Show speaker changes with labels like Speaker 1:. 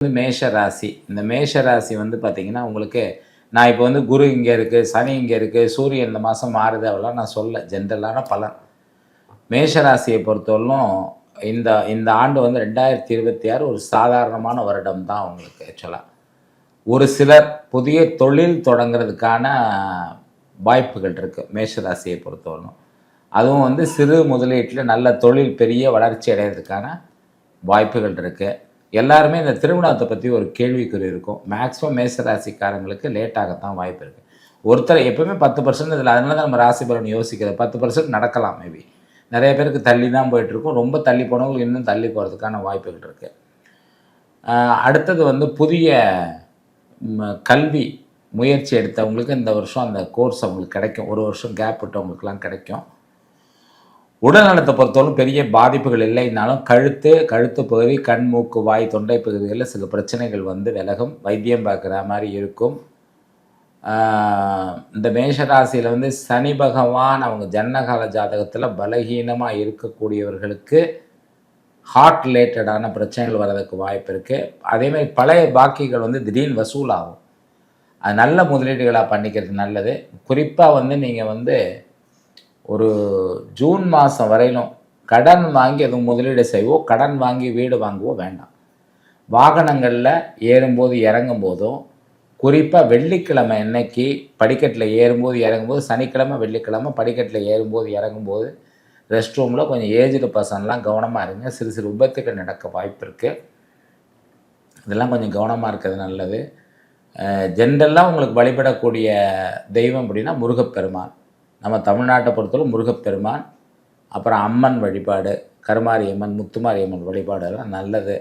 Speaker 1: மேஷ ராசி. இந்த மேஷ ராசி வந்து பார்த்தீங்கன்னா, உங்களுக்கு நான் இப்போ வந்து குரு இங்க இருக்கு, சனி இங்க இருக்கு, சூரியன் இந்த மாசம் மாறுது அவ்வளோலாம் நான் சொல்லல. ஜென்ரலான பலன். மேஷ ராசிய பொறுத்தவரையிலும் இந்த இந்த ஆண்டு வந்து 2026 ஒரு சாதாரணமான வருடம் தான் உங்களுக்கு ஆக்சுவலா. ஒரு சிலர் புதிய தொழில் தொடங்குறதுக்கான வாய்ப்புகள் இருக்கு, மேஷ ராசிய பொறுத்தவரையிலும். அதுவும் வந்து சிறு முதலீட்டில நல்ல தொழில் பெரிய வளர்ச்சி அடையறதுக்கான வாய்ப்புகள் இருக்கு. எல்லாருமே இந்த திருமணத்தை பத்தி ஒரு கேள்விக்குறி இருக்கும். மேக்ஸிமம் மேஷ ராசிக்காரங்களுக்கு லேட் ஆகத்தான் வாய்ப்பு இருக்கு. ஒருத்தர் எப்பவுமே 10% இதில அதனால தான் நம்ம ராசி பலன் யோசிக்கிறது. 10% நடக்கலாம் மேபி. நெறைய பேருக்கு தள்ளி தான் போயிட்டுருக்கும். ரொம்ப தள்ளி போனவங்களுக்கு இன்னும் தள்ளி போறதுக்கான வாய்ப்புகள் இருக்கு. அடுத்தது வந்து புதிய கல்வி முயற்சி எடுத்தவங்களுக்கு இந்த வருஷம் அந்த கோர்ஸ் அவங்களுக்கு கிடைக்கும். 1 வருஷம் கேப் விட்டவங்களுக்குலாம் கிடைக்கும். உடல் நலத்தை பொறுத்தவரைக்கும் பெரிய பாதிப்புகள் இல்லைனாலும் கழுத்து பகுதி, கண், மூக்கு, வாய், தொண்டை பகுதிகளில் சில பிரச்சனைகள் வந்து விலகும். வைத்தியம் பார்க்குற மாரி இருக்கும். இந்த மேஷராசியில் வந்து சனி பகவான் அவங்க ஜனனகால ஜாதகத்தில் பலகீனமாக இருக்கக்கூடியவர்களுக்கு ஹார்ட் ரிலேட்டடான பிரச்சனைகள் வர்றதுக்கு வாய்ப்பு இருக்குது. அதேமாதிரி பழைய பாக்கிகள் வந்து திடீர்னு வசூலாகும். அது நல்ல முதலீடுகளாக பண்ணிக்கிறது நல்லது. குறிப்பாக வந்து நீங்கள் வந்து ஒரு ஜூன் மாதம் வரையிலும் கடன் வாங்கி எதுவும் முதலீடு செய்வோம், கடன் வாங்கி வீடு வாங்குவோ வேண்டாம். வாகனங்களில் ஏறும்போது இறங்கும்போதும், குறிப்பாக வெள்ளிக்கிழமை அன்னைக்கு படிக்கட்டில் ஏறும்போது இறங்கும்போது, சனிக்கிழமை வெள்ளிக்கிழமை படிக்கட்டில் ஏறும்போது இறங்கும்போது ரெஸ்ட் ரூமில் கொஞ்சம் ஏஜ்டு பர்சன்லாம் கவனமாக இருங்க. சிறு சிறு விபத்துக்கள் நடக்க வாய்ப்பு இருக்குது. இதெல்லாம் கொஞ்சம் கவனமாக இருக்கிறது நல்லது. ஜென்ரலாக உங்களுக்கு வழிபடக்கூடிய தெய்வம் அப்படின்னா முருகப்பெருமான். நம்ம தமிழ்நாட்டை பொறுத்தவரை முருகப்பெருமான், அப்புறம் அம்மன் வழிபாடு, கருமாரியம்மன், முத்துமாரியம்மன் வழிபாடு எல்லாம் நல்லது.